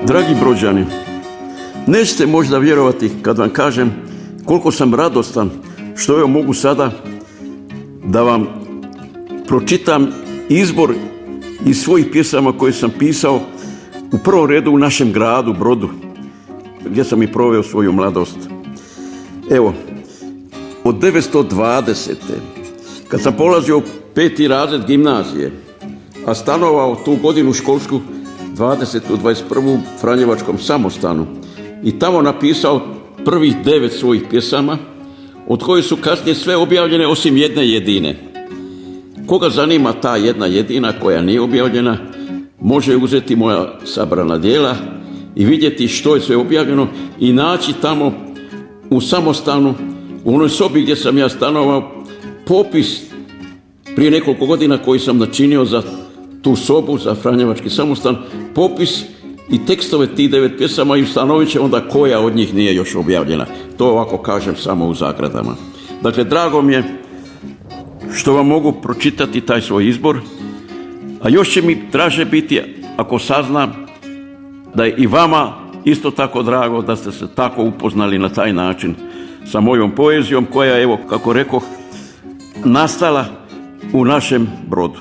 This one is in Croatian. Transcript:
Dragi Brođani, nećete možda vjerovati kad vam kažem koliko sam radostan što evo mogu sada da vam pročitam izbor iz svojih pjesama koje sam pisao u prvom redu u našem gradu Brodu, gdje sam i proveo svoju mladost. Evo, od 1920. kad sam polazio 5. razred gimnazije, a stanovao tu godinu školsku 20. 21. u Franjevačkom samostanu i tamo napisao prvih 9 svojih pjesama, od kojih su kasnije sve objavljene osim jedne jedine. Koga zanima ta jedna jedina koja nije objavljena, može uzeti moja sabrana djela i vidjeti što je sve objavljeno i naći tamo u samostanu, u onoj sobi gdje sam ja stanovao, popis prije nekoliko godina koji sam načinio za tu sobu, za Franjevački samostan, popis i tekstove tih 9 pjesama i ustanovit će onda koja od njih nije još objavljena. To ovako kažem samo u zagradama. Dakle, drago mi je što vam mogu pročitati taj svoj izbor, a još će mi draže biti ako saznam da je i vama isto tako drago da ste se tako upoznali na taj način sa mojom poezijom koja je, evo, kako rekoh, nastala u našem Brodu.